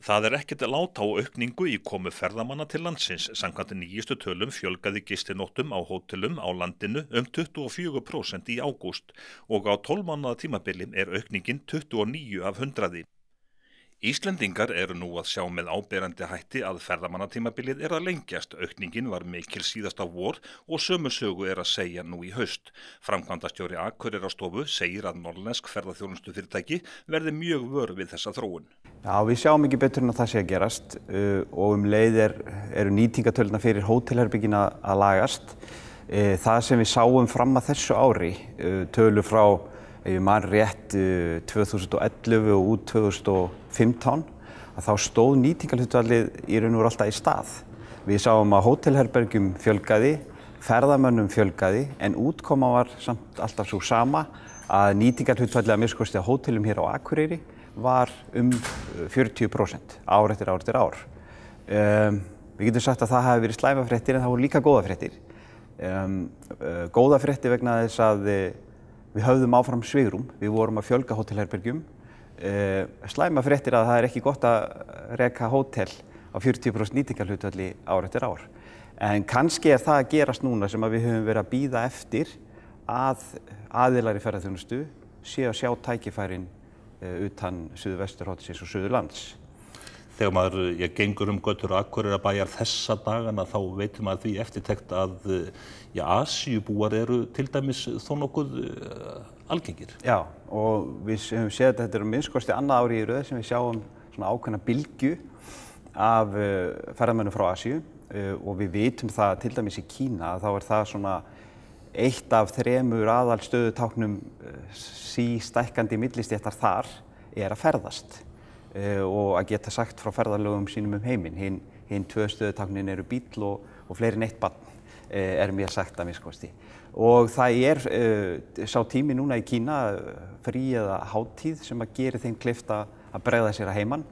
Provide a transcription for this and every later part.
Það ekkert lát á aukningu í komu ferðamanna til landsins. Samkvæmt nýjustu tölum fjölgaði gistinóttum á hótelum á landinu 24% í ágúst og á 12 mánaða tímabili aukningin 29 af 100. Íslendingar eru nú að sjá með áberandi hætti að ferðamannatímabilið að lengjast. Aukningin var mikil síðasta vor og sömu sögu að segja nú í haust. Framkvæmdastjóri Akureyrarstofu segir að norðlensk ferðaþjónustufyrirtæki verði mjög vör við þessa þróun. Já, við sjáum ekki betur en að það sé að gerast og leið eru nýtingatölurnar fyrir hótelherbergin að lagast. Það sem við sáum fram að þessu ári, tölur frá ef ég man rétt 2011 og út 2015, að þá stóð nýtingarhlutfallið í raun og veru alltaf í stað. Við sáum að hótelherbergjum fjölgaði, ferðamönnum fjölgaði, en útkoma var samt alltaf svo sama að nýtingarhlutfallið að minnsta kosti á hótelum hér á Akureyri var 40% ár eftir ár eftir ár. Við getum sagt að það hafi verið slæmar fréttir en það voru líka góða fréttir. Góða fréttir vegna þess að við höfðum áfram svigrúm, við vorum að fjölga hótelherbergjum. Slæma fréttir að það ekki gott að reka hótel á 40% nýtingarhlutfalli ár eftir ár. En kannski það að gerast núna sem að við höfum verið að bíða eftir að aðilar í ferðaþjónustu séu að sjá tækifærin utan Suðvesturhornsins og Suðurlands. Þegar maður gengur götur Akureyrarbæjar þessa dagana þá veitum maður því eftirtekt að Asíubúar eru til dæmis þó nokkuð algengir. Já, og við höfum séð að þetta minnst kosti annað ári í röð sem við sjáum svona ákveðna bylgju af ferðamönnum frá Asíu og við vitum það til dæmis í Kína þá það svona eitt af 3 aðalstöðutáknum sístækkandi millistéttar þar að ferðast. Og að geta sagt frá ferðalögum sínum heiminn. Hinn 2 stöðutáknin eru bíll og fleiri en 1 barn, mér sagt að minnsta kosti. Og það sá tími núna í Kína, frí eða hátíð, sem að gera þeim kleift að bregða sér að heiman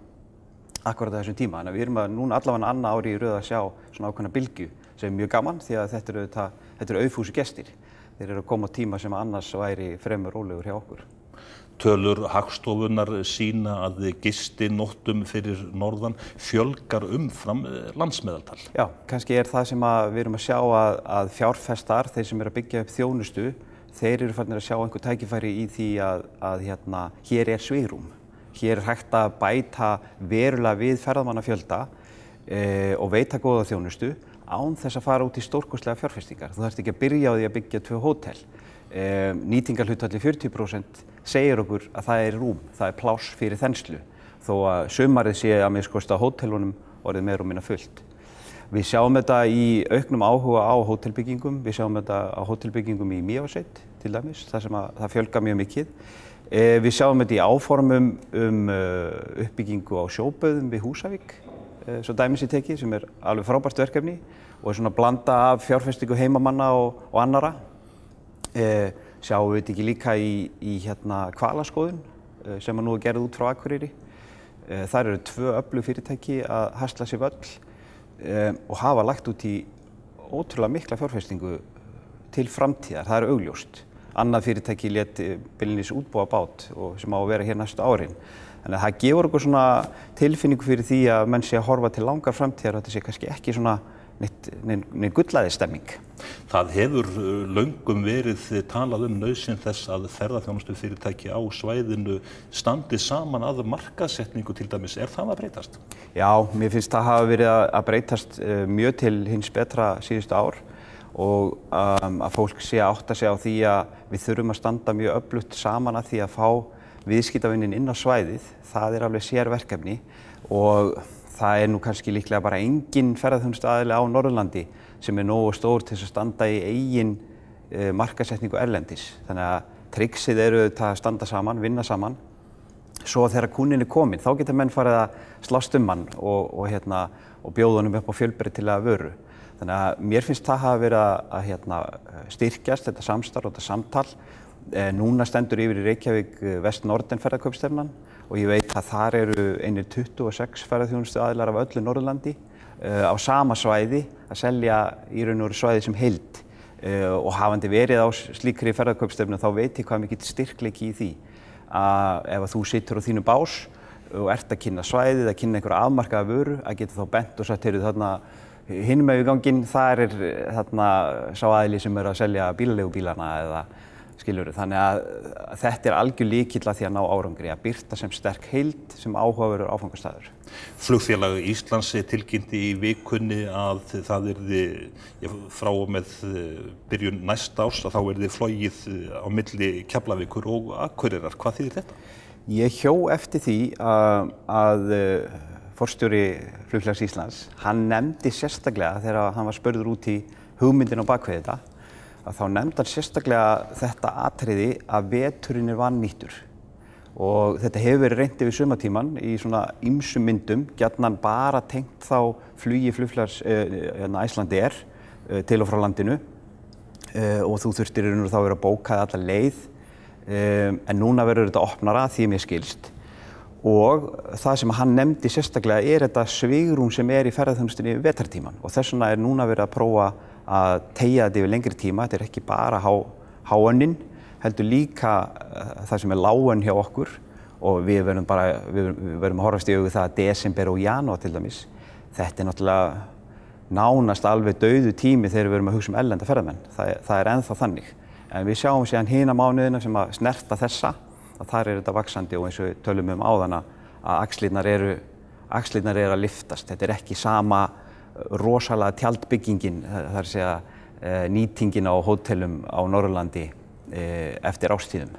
akkurat á þessum tíma. Þannig að við erum núna allavega annað ári í röð að sjá svona ákveðna bylgju sem mjög gaman því að þetta eru auðfúsu gestir. Þeir eru að koma á tíma sem annars væri fremur rólegur hjá okkur. Tölur Hagstofunnar sýna að gistinóttum fyrir norðan fjölgar umfram landsmeðaltal. Já, kannski það sem við erum að sjá að fjárfestar, þeir sem eru að byggja upp þjónustu, þeir eru farnir að sjá einhver tækifæri í því að hér svigrúm. Hér hægt að bæta verulega við ferðamannafjölda og veita góða þjónustu án þess að fara út í stórkostlega fjárfestingar. Þú þarft ekki að byrja á því að byggja 2 hótel. Nýtingarhlutfalli 40% segir okkur að það rúm, það pláss fyrir þenslu, þó að sumarið sé að minnsta kosti á hótelunum orðið meira og minna fullt. Við sjáum þetta í auknum áhuga á hótelbyggingum, við sjáum þetta á hótelbyggingum í Mývatnssveit til dæmis, þar sem það fjölgar mjög mikið. Við sjáum þetta í áformum uppbyggingu á sjóbauðum við Húsavík, svo dæmi sé tekið, sem alveg frábært verkefni og svona blanda af fjárfestingu heimamanna og annarra. Sjáum við þetta ekki líka í hvalaskoðun sem nú gerð út frá Akureyri. Þar eru 2 öflug fyrirtæki að hasla sér völl og hafa lagt út í ótrúlega mikla fjárfestingu til framtíðar, það augljóst. Annað fyrirtæki lét beinlínis útbúa bát og sem á að vera hér næstu árin. Þannig að það gefur okkur svona tilfinningu fyrir því að menn sé að horfa til langar framtíðar og þetta sé kannski ekki svona nein gullaðistemming. Það hefur löngum verið talað nauðsyn þess að ferðaþjónustufyrirtæki á svæðinu standi saman að markaðssetningu til dæmis. Það að breytast? Já, mér finnst það hafa verið að breytast mjög til hins betra síðustu ár og að fólk sé að átta sig á því að við þurfum að standa mjög öflugt saman að því að fá viðskiptavininn inn á svæðið. Það alveg sérverkefni og það nú kannski líklega bara engin ferðaþjónustuaðili á Norðurlandi sem nógu stór til að standa í eigin markaðssetningu erlendis. Þannig að triksið auðvitað að standa saman, vinna saman. Svo þegar kúnninn kominn, þá geta menn farið að slást hann og bjóða honum upp á fjölbreytilega vöru. Þannig að mér finnst það hafa verið að styrkjast þetta samstarf og þetta samtal. Núna stendur yfir í Reykjavík Vest-Norden ferðakaupstefnan og ég veit að þar eru einir 26 ferðaþjónustuaðilar af öllu Norðurlandi á sama svæði að selja í raun og veru svæði sem heild og hafandi verið á slíkri ferðakaupstefnu þá veit ég hvað mikill styrkleiki í því að ef þú situr á þínu bás og ert að kynna svæðið, að kynna einhverja afmarkaða vöru, að geta þá bent og sagt, heyrðu þarna hinum megin við ganginn, þar þarna sá aðili sem að selja bílaleigubílana eða skilurðu. Þannig að þetta algjör lykill að því að ná árangri, að birta sem sterk heild sem áhugaverður áfangastaður. Flugfélag Íslands tilkynnti í vikunni að það yrði frá og með byrjun næsta árs að þá yrði flogið á milli Keflavíkur og Akureyrar. Hvað þýðir þetta? Ég hjó eftir því að forstjóri Flugfélags Íslands, hann nefndi sérstaklega þegar hann var spurður út í hugmyndin á bakvið þetta, að þá nefndi hann sérstaklega þetta atriði að veturinn vannýttur. Og þetta hefur verið reynt yfir sumartíman í svona ýmsum myndum, gjarnan bara tengt þá flugi Flugfélags Icelandair til og frá landinu og þú þurftir þá að vera bókað alla leið, en núna verður þetta opnara því mér skilst. Og það sem hann nefndi sérstaklega þetta svigrúm sem í ferðaþjónustunni vetrartíman og þess vegna núna verið að prófa að teygja þetta yfir lengri tíma. Þetta ekki bara háönnin, heldur líka það sem lágönn hjá okkur og við verðum að horfast í augu það að desember og janúar til dæmis. Þetta náttúrulega nánast alveg dauður tími þegar við verðum að hugsa erlenda ferðamenn. Það ennþá þannig. En við sjáum síðan hina mánuðina sem að snerta þessa, að þar þetta vaxandi og eins og við tölum áðan að axlirnar eru að lyftast. Þetta ekki sama rosalega tjaldbyggingin, það að segja nýtingin á hótelum á Norðurlandi eftir árstíðum.